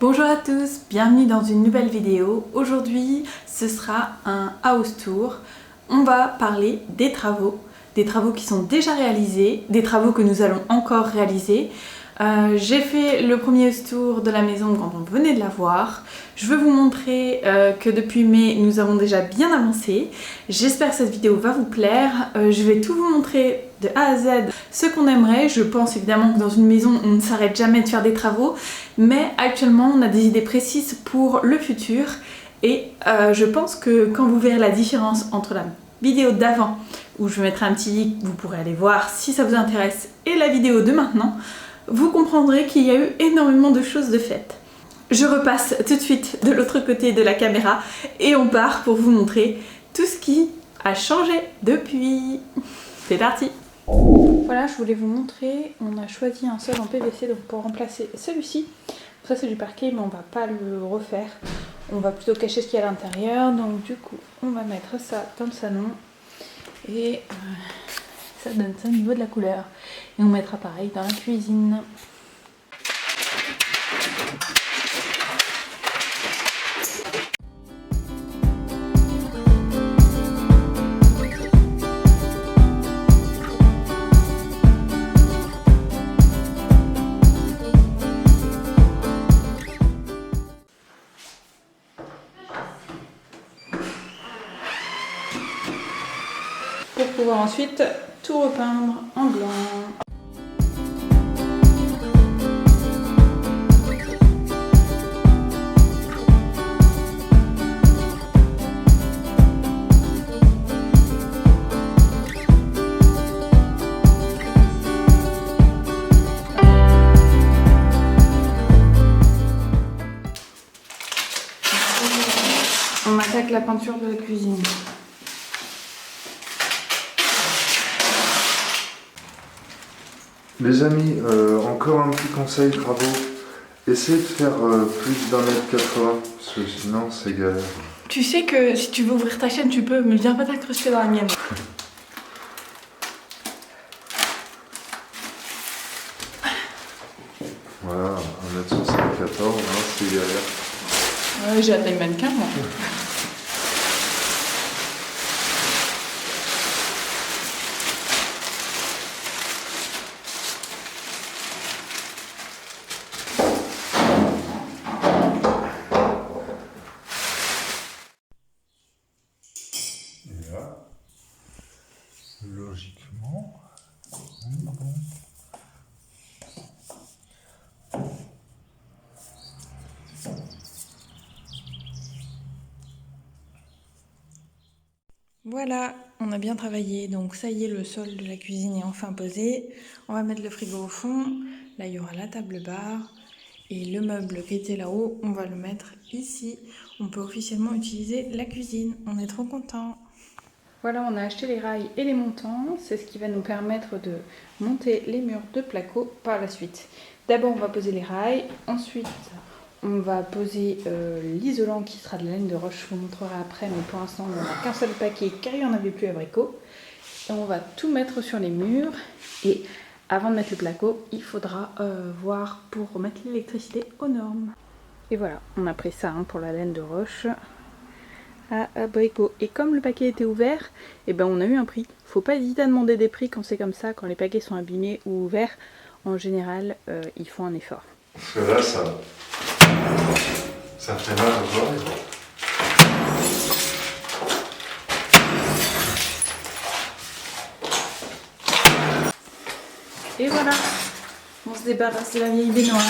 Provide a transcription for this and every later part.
Bonjour à tous, bienvenue dans une nouvelle vidéo. Aujourd'hui, ce sera un house tour. On va parler des travaux qui sont déjà réalisés, des travaux que nous allons encore réaliser. J'ai fait le premier house tour de la maison quand on venait de la voir. Je veux vous montrer que depuis mai, nous avons déjà bien avancé. J'espère que cette vidéo va vous plaire. Je vais tout vous montrer de A à Z ce qu'on aimerait. Je pense évidemment que dans une maison, on ne s'arrête jamais de faire des travaux. Mais actuellement, on a des idées précises pour le futur. Et je pense que quand vous verrez la différence entre la vidéo d'avant, où je mettrai un petit lien, vous pourrez aller voir si ça vous intéresse, et la vidéo de maintenant, vous comprendrez qu'il y a eu énormément de choses de faites. Je repasse tout de suite de l'autre côté de la caméra et on part pour vous montrer tout ce qui a changé depuis. C'est parti! Voilà, je voulais vous montrer, on a choisi un sol en PVC donc pour remplacer celui-ci. Ça c'est du parquet mais on va pas le refaire. On va plutôt cacher ce qu'il y a à l'intérieur. Donc du coup, on va mettre ça dans le salon et ça donne ça au niveau de la couleur. Et on mettra pareil dans la cuisine. Pour pouvoir ensuite tout repeindre en blanc. On attaque la peinture de la cuisine. Les amis, encore un petit conseil travaux. Essayez de faire plus d'1,80 m, parce que sinon c'est galère. Tu sais que si tu veux ouvrir ta chaîne, tu peux, mais viens pas t'incruster dans la mienne. Voilà, 1,74 m, c'est galère. Ouais, j'ai la taille mannequin moi. Et là, logiquement, on est bon. Voilà, on a bien travaillé, donc ça y est, le sol de la cuisine est enfin posé. On va mettre le frigo au fond, là il y aura la table bar et le meuble qui était là-haut, on va le mettre ici. On peut officiellement utiliser la cuisine, on est trop contents. Voilà, on a acheté les rails et les montants, c'est ce qui va nous permettre de monter les murs de placo par la suite. D'abord on va poser les rails, ensuite on va poser l'isolant qui sera de la laine de roche, je vous montrerai après, mais pour l'instant on n'a qu'un seul paquet car il n'y en avait plus à Brico. Et on va tout mettre sur les murs et avant de mettre le placo, il faudra voir pour remettre l'électricité aux normes. Et voilà, on a pris ça pour la laine de roche à Brico. Et comme le paquet était ouvert, et ben on a eu un prix. Faut pas hésiter à demander des prix quand c'est comme ça, quand les paquets sont abîmés ou ouverts. En général, ils font un effort. Parce que là, ça fait mal au voir. Et voilà, on se débarrasse de la vieille baignoire.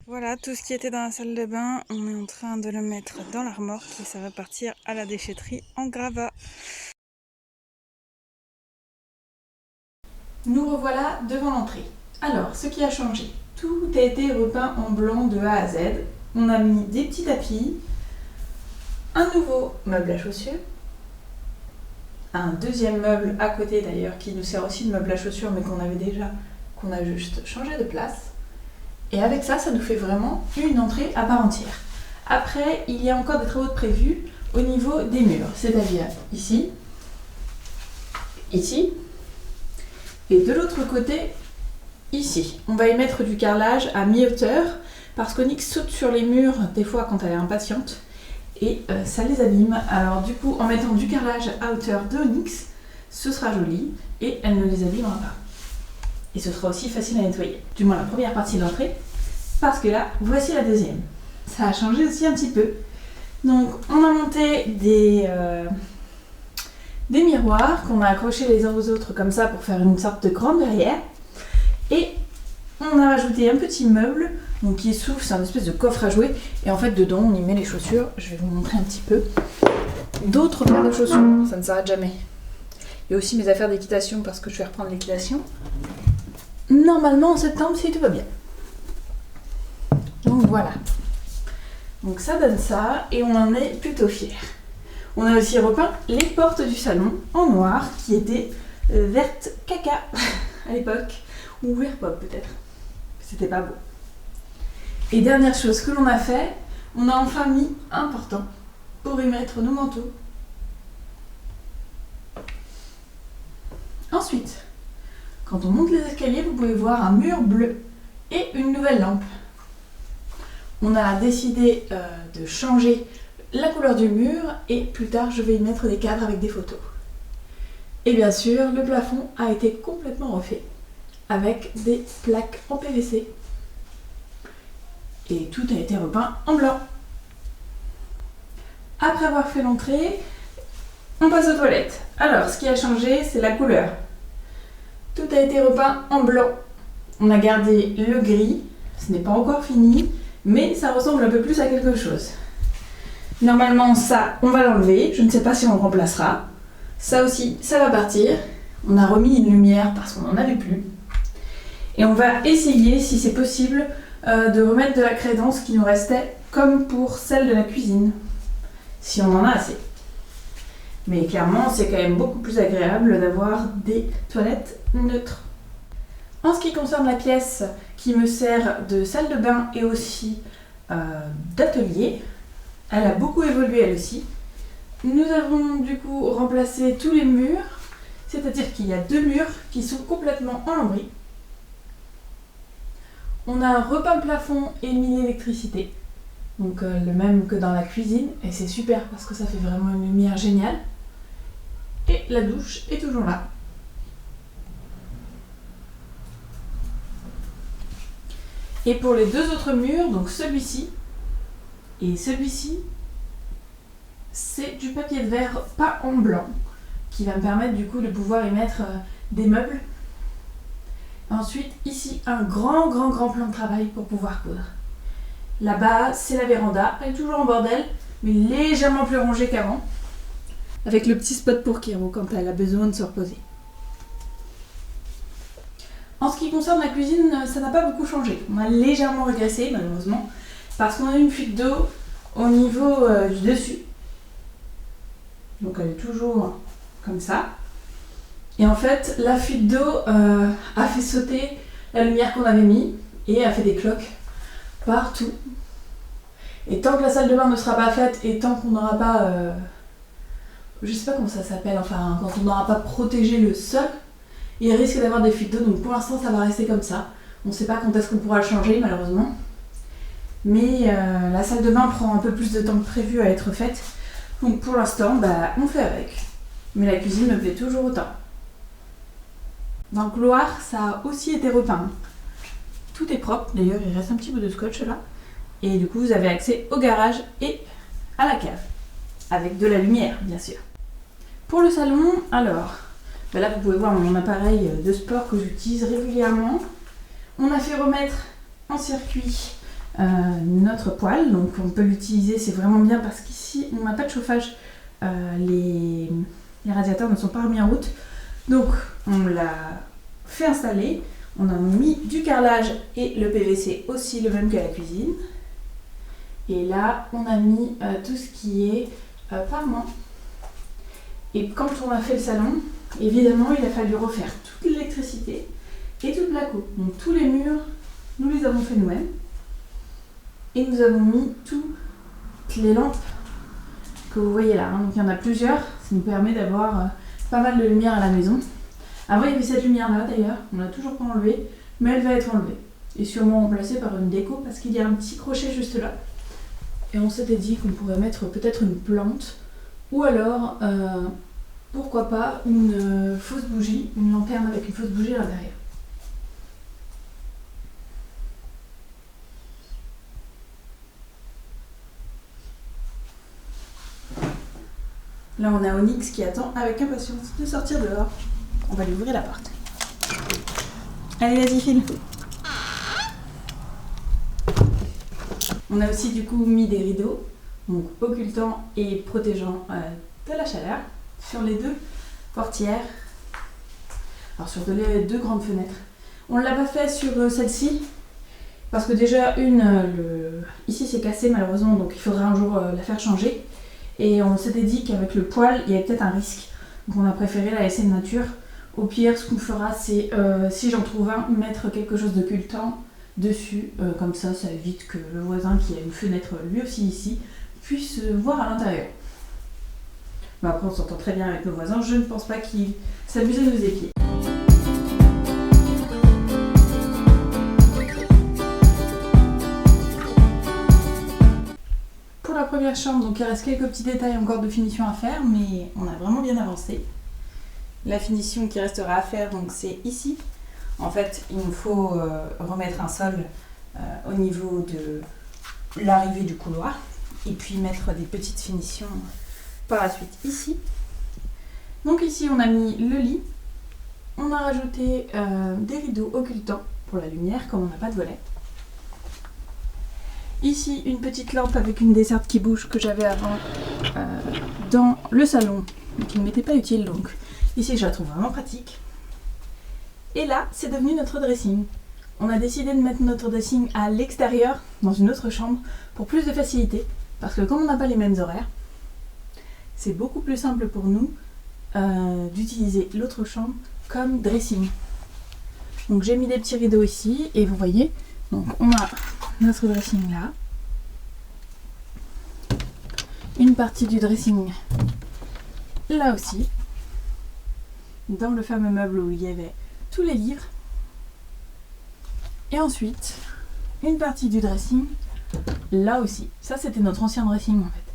Voilà, tout ce qui était dans la salle de bain, on est en train de le mettre dans la remorque et ça va partir à la déchetterie en gravat. Nous revoilà devant l'entrée. Alors, ce qui a changé, tout a été repeint en blanc de A à Z. On a mis des petits tapis, un nouveau meuble à chaussures, un deuxième meuble à côté d'ailleurs qui nous sert aussi de meuble à chaussures mais qu'on avait déjà, qu'on a juste changé de place. Et avec ça, ça nous fait vraiment une entrée à part entière. Après, il y a encore des travaux de prévus au niveau des murs, c'est-à-dire ici, ici, et de l'autre côté, ici. On va y mettre du carrelage à mi-hauteur parce qu'Onyx saute sur les murs des fois quand elle est impatiente et ça les abîme. Alors du coup, en mettant du carrelage à hauteur de Onyx, ce sera joli et elle ne les abîmera pas. Et ce sera aussi facile à nettoyer, du moins la première partie de l'entrée, parce que là, voici la deuxième. Ça a changé aussi un petit peu. Donc on a monté des miroirs qu'on a accrochés les uns aux autres comme ça pour faire une sorte de grande verrière. Et on a rajouté un petit meuble donc qui s'ouvre, c'est un espèce de coffre à jouets. Et en fait dedans on y met les chaussures, je vais vous montrer un petit peu. D'autres paires de chaussures, ça ne s'arrête jamais. Il y a aussi mes affaires d'équitation parce que je vais reprendre l'équitation. Normalement en septembre si tout va bien. Donc voilà. Donc ça donne ça et on en est plutôt fiers. On a aussi repeint les portes du salon en noir qui étaient vertes caca à l'époque, ou vert pop peut-être. C'était pas beau. Et dernière chose que l'on a fait, on a enfin mis un portant pour y mettre nos manteaux. Ensuite, quand on monte les escaliers, vous pouvez voir un mur bleu et une nouvelle lampe. On a décidé de changer la couleur du mur et plus tard je vais y mettre des cadres avec des photos. Et bien sûr, le plafond a été complètement refait avec des plaques en PVC. Et tout a été repeint en blanc. Après avoir fait l'entrée, on passe aux toilettes. Alors, ce qui a changé, c'est la couleur. Tout a été repeint en blanc. On a gardé le gris, ce n'est pas encore fini, mais ça ressemble un peu plus à quelque chose. Normalement, ça, on va l'enlever. Je ne sais pas si on le remplacera. Ça aussi, ça va partir. On a remis une lumière parce qu'on n'en avait plus. Et on va essayer, si c'est possible, de remettre de la crédence qui nous restait, comme pour celle de la cuisine, si on en a assez. Mais clairement, c'est quand même beaucoup plus agréable d'avoir des toilettes neutres. En ce qui concerne la pièce qui me sert de salle de bain et aussi d'atelier, elle a beaucoup évolué elle aussi. Nous avons du coup remplacé tous les murs, c'est-à-dire qu'il y a 2 murs qui sont complètement en lambris. On a repeint le plafond et mis l'électricité, donc le même que dans la cuisine, et c'est super parce que ça fait vraiment une lumière géniale. Et la douche est toujours là. Et pour les 2 autres murs, donc celui-ci et celui-ci, c'est du papier de verre peint en blanc qui va me permettre du coup de pouvoir y mettre des meubles. Ensuite, ici, un grand plan de travail pour pouvoir coudre. Là-bas, c'est la véranda, elle est toujours en bordel, mais légèrement plus rangée qu'avant, avec le petit spot pour Kiro quand elle a besoin de se reposer. En ce qui concerne la cuisine, ça n'a pas beaucoup changé. On a légèrement régressé, malheureusement, parce qu'on a une fuite d'eau au niveau du dessus. Donc elle est toujours comme ça. Et en fait, la fuite d'eau a fait sauter la lumière qu'on avait mis et a fait des cloques partout. Et tant que la salle de bain ne sera pas faite et tant qu'on n'aura pas... je sais pas comment ça s'appelle, enfin quand on n'aura pas protégé le sol, il risque d'avoir des fuites d'eau. Donc pour l'instant, ça va rester comme ça. On ne sait pas quand est-ce qu'on pourra le changer, malheureusement. Mais la salle de bain prend un peu plus de temps que prévu à être faite. Donc pour l'instant, on fait avec. Mais la cuisine me plaît toujours autant. Dans le couloir, ça a aussi été repeint. Tout est propre, d'ailleurs il reste un petit bout de scotch là. Et du coup vous avez accès au garage et à la cave. Avec de la lumière bien sûr. Pour le salon, alors, là vous pouvez voir mon appareil de sport que j'utilise régulièrement. On a fait remettre en circuit notre poêle, donc on peut l'utiliser, c'est vraiment bien parce qu'ici on n'a pas de chauffage, les radiateurs ne sont pas remis en route, donc on l'a fait installer, on a mis du carrelage et le PVC aussi le même qu'à la cuisine, et là on a mis tout ce qui est parement. Et quand on a fait le salon, évidemment il a fallu refaire toute l'électricité et toute la coupe, donc tous les murs nous les avons fait nous-mêmes. Et nous avons mis toutes les lampes que vous voyez là. Donc il y en a plusieurs. Ça nous permet d'avoir pas mal de lumière à la maison. Avant il y avait cette lumière là d'ailleurs. On l'a toujours pas enlevée. Mais elle va être enlevée. est sûrement remplacé par une déco parce qu'il y a un petit crochet juste là. Et on s'était dit qu'on pourrait mettre peut-être une plante ou alors, pourquoi pas, une fausse bougie, une lanterne avec une fausse bougie à l'intérieur. Là, on a Onyx qui attend avec impatience de sortir dehors. On va lui ouvrir la porte. Allez, vas-y, file. On a aussi du coup mis des rideaux, donc occultants et protégeants de la chaleur, sur les deux portières, alors sur les deux grandes fenêtres. On ne l'a pas fait sur celle-ci, parce que déjà ici c'est cassé malheureusement, donc il faudra un jour la faire changer. Et on s'était dit qu'avec le poêle, il y avait peut-être un risque. Donc on a préféré la laisser nature. Au pire, ce qu'on fera, c'est, si j'en trouve un, mettre quelque chose d'occultant dessus. Comme ça, ça évite que le voisin qui a une fenêtre lui aussi ici puisse voir à l'intérieur. Mais après, on s'entend très bien avec nos voisins. Je ne pense pas qu'ils s'amusent à nous épier. Pour la première chambre, donc il reste quelques petits détails encore de finition à faire, mais on a vraiment bien avancé. La finition qui restera à faire, donc c'est ici. En fait, il nous faut remettre un sol au niveau de l'arrivée du couloir et puis mettre des petites finitions par la suite ici. Donc ici, on a mis le lit. On a rajouté des rideaux occultants pour la lumière, comme on n'a pas de volet. Ici, une petite lampe avec une desserte qui bouge que j'avais avant dans le salon, mais qui ne m'était pas utile, donc ici je la trouve vraiment pratique. Et là, c'est devenu notre dressing. On a décidé de mettre notre dressing à l'extérieur, dans une autre chambre, pour plus de facilité, parce que comme on n'a pas les mêmes horaires, c'est beaucoup plus simple pour nous d'utiliser l'autre chambre comme dressing. Donc j'ai mis des petits rideaux ici, et vous voyez, donc on a notre dressing là, une partie du dressing là aussi, dans le fameux meuble où il y avait tous les livres, et ensuite une partie du dressing là aussi. Ça c'était notre ancien dressing en fait.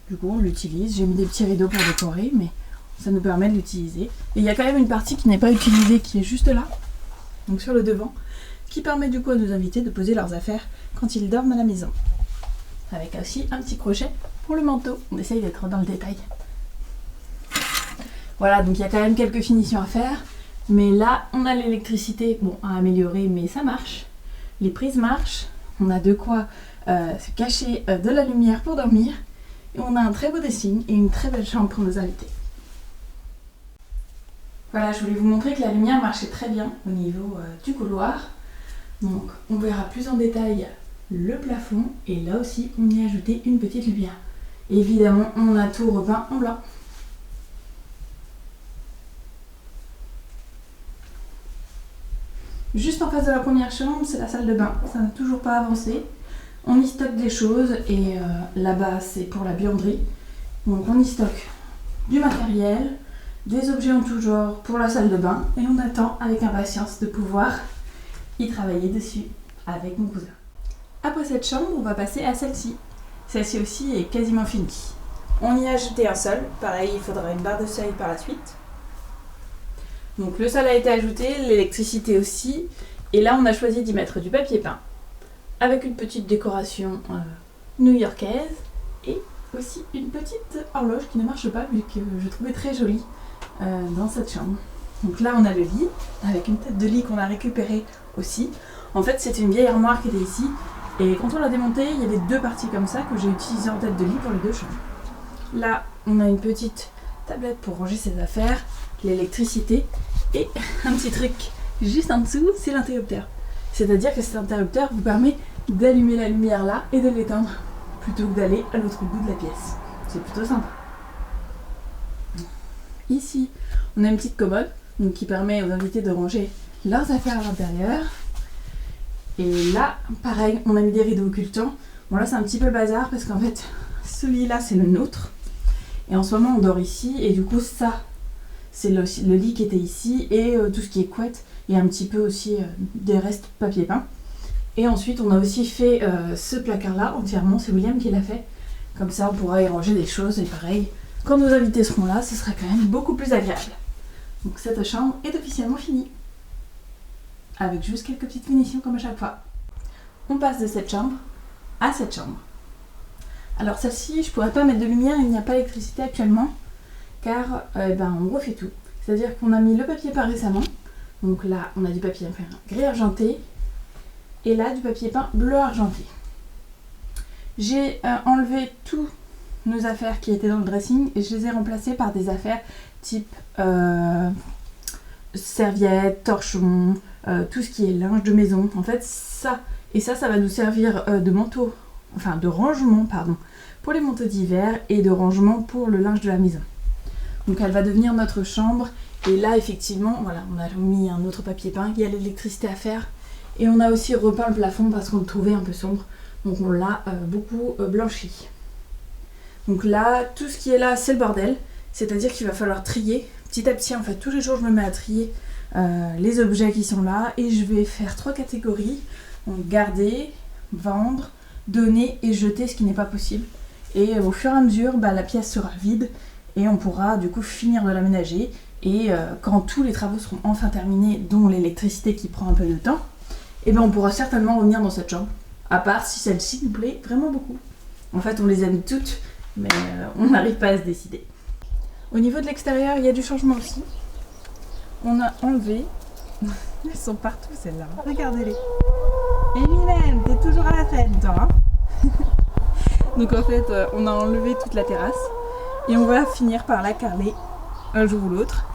Du coup on l'utilise, j'ai mis des petits rideaux pour décorer, mais ça nous permet de l'utiliser. Et il y a quand même une partie qui n'est pas utilisée qui est juste là, donc sur le devant, qui permet du coup à nos invités de poser leurs affaires quand ils dorment à la maison. Avec aussi un petit crochet pour le manteau. On essaye d'être dans le détail. Voilà, donc il y a quand même quelques finitions à faire. Mais là, on a l'électricité, bon, à améliorer, mais ça marche. Les prises marchent. On a de quoi se cacher de la lumière pour dormir. Et on a un très beau dressing et une très belle chambre pour nos invités. Voilà, je voulais vous montrer que la lumière marchait très bien au niveau du couloir. Donc on verra plus en détail le plafond et là aussi on y a ajouté une petite lumière. Et évidemment on a tout repeint en blanc. Juste en face de la première chambre, c'est la salle de bain. Ça n'a toujours pas avancé. On y stocke des choses et là-bas c'est pour la buanderie. Donc on y stocke du matériel, des objets en tout genre pour la salle de bain et on attend avec impatience de pouvoir y travailler dessus avec mon cousin. Après cette chambre, on va passer à celle-ci. Celle-ci aussi est quasiment finie. On y a ajouté un sol, pareil il faudra une barre de seuil par la suite. Donc le sol a été ajouté, l'électricité aussi, et là on a choisi d'y mettre du papier peint avec une petite décoration new-yorkaise et aussi une petite horloge qui ne marche pas mais que je trouvais très jolie dans cette chambre. Donc là on a le lit avec une tête de lit qu'on a récupérée aussi. En fait c'était une vieille armoire qui était ici et quand on l'a démontée il y avait deux parties comme ça que j'ai utilisées en tête de lit pour les deux chambres. Là on a une petite tablette pour ranger ses affaires, l'électricité et un petit truc juste en dessous, c'est l'interrupteur. C'est-à-dire que cet interrupteur vous permet d'allumer la lumière là et de l'éteindre plutôt que d'aller à l'autre bout de la pièce. C'est plutôt sympa. Ici, on a une petite commode donc, qui permet aux invités de ranger leurs affaires à l'intérieur. Et là, pareil, on a mis des rideaux occultants. Bon là c'est un petit peu le bazar parce qu'en fait, ce lit là c'est le nôtre. Et en ce moment on dort ici et du coup ça, c'est le lit qui était ici et tout ce qui est couette et un petit peu aussi des restes papier peint. Et ensuite on a aussi fait ce placard là entièrement, c'est William qui l'a fait. Comme ça on pourra y ranger des choses et pareil, quand nos invités seront là, ce sera quand même beaucoup plus agréable. Donc cette chambre est officiellement finie. Avec juste quelques petites finitions comme à chaque fois. On passe de cette chambre à cette chambre. Alors celle-ci, je pourrais pas mettre de lumière, il n'y a pas d'électricité actuellement, car on refait tout. C'est-à-dire qu'on a mis le papier peint récemment. Donc là, on a du papier peint gris argenté. Et là, du papier peint bleu argenté. J'ai enlevé tous nos affaires qui étaient dans le dressing et je les ai remplacées par des affaires type serviettes, torchons, tout ce qui est linge de maison. En fait, ça va nous servir de manteau, enfin de rangement, pardon, pour les manteaux d'hiver et de rangement pour le linge de la maison. Donc elle va devenir notre chambre. Et là, effectivement, voilà, on a mis un autre papier peint, il y a l'électricité à faire. Et on a aussi repeint le plafond parce qu'on le trouvait un peu sombre. Donc on l'a beaucoup blanchi. Donc là, tout ce qui est là, c'est le bordel. C'est-à-dire qu'il va falloir trier. Petit à petit, en fait, tous les jours, je me mets à trier les objets qui sont là. Et je vais faire 3 catégories. Donc garder, vendre, donner et jeter ce qui n'est pas possible. Et au fur et à mesure, la pièce sera vide. Et on pourra du coup finir de l'aménager. Et quand tous les travaux seront enfin terminés, dont l'électricité qui prend un peu de temps, on pourra certainement revenir dans cette chambre. À part si celle-ci nous plaît vraiment beaucoup. En fait, on les aime toutes, mais on n'arrive pas à se décider. Au niveau de l'extérieur, il y a du changement aussi. On a enlevé... Elles sont partout celles-là, regardez-les. Eminem, t'es toujours à la fête, toi. Donc en fait, on a enlevé toute la terrasse. Et on va finir par la carreler un jour ou l'autre.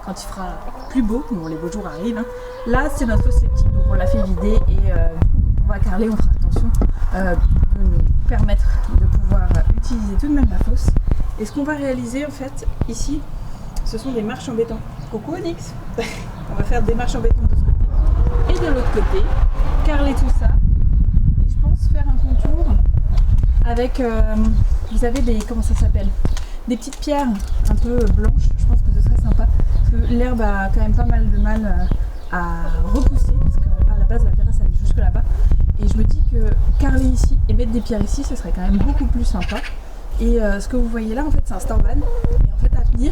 Quand il fera plus beau, bon les beaux jours arrivent. Hein. Là, c'est notre fosse septique, donc on l'a fait vider. Et du coup, on va carreler, on fera attention de nous permettre de pouvoir utiliser tout de même la fosse. Et ce qu'on va réaliser en fait ici, ce sont des marches en béton. Coucou Onyx. On va faire des marches en béton de ce côté et de l'autre côté, carreler tout ça. Et je pense faire un contour avec, vous avez des, comment ça s'appelle, des petites pierres un peu blanches. Je pense que ce serait sympa parce que l'herbe a quand même pas mal de mal à repousser parce qu'à la base la terrasse elle est jusque là-bas. Et je me dis que carreler ici et mettre des pierres ici, ce serait quand même beaucoup plus sympa. Et ce que vous voyez là, en fait, c'est un storban. Et en fait, à venir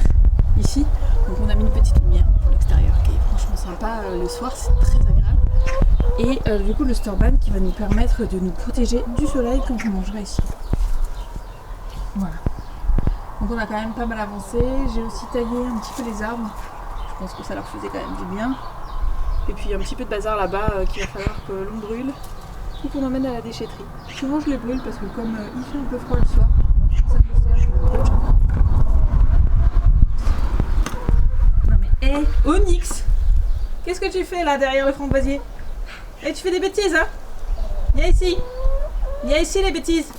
ici, donc on a mis une petite lumière pour l'extérieur qui est franchement sympa. Le soir, c'est très agréable. Et du coup, le storban qui va nous permettre de nous protéger du soleil quand on mangera ici. Voilà. Donc on a quand même pas mal avancé. J'ai aussi taillé un petit peu les arbres. Je pense que ça leur faisait quand même du bien. Et puis un petit peu de bazar là-bas qu'il va falloir que l'on brûle ou qu'on emmène à la déchetterie. Souvent je les brûle parce que comme il fait un peu froid le soir, ça me sert de bonne chose. Non mais hé, Onyx, qu'est-ce que tu fais là derrière le framboisier? Eh, tu fais des bêtises, hein? Viens ici. Viens ici les bêtises.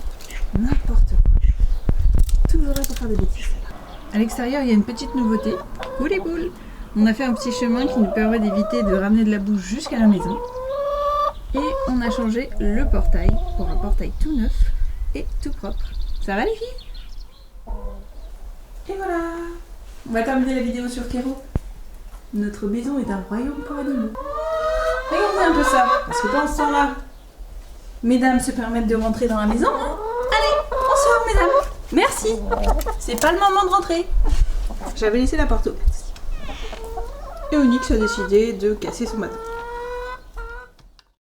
N'importe quoi. Toujours là pour faire des bêtises. À l'extérieur, il y a une petite nouveauté. Coucou les boules. On a fait un petit chemin qui nous permet d'éviter de ramener de la boue jusqu'à la maison. Et on a changé le portail pour un portail tout neuf et tout propre. Ça va les filles? Et voilà. On va terminer la vidéo sur Kéro. Notre maison est un royaume pour animaux. Regardez un peu ça, parce que pendant ce temps-là, mesdames se permettent de rentrer dans la maison. Hein. Allez, bonsoir mesdames. Merci. C'est pas le moment de rentrer. J'avais laissé la porte ouverte. Et Onyx a décidé de casser son matin.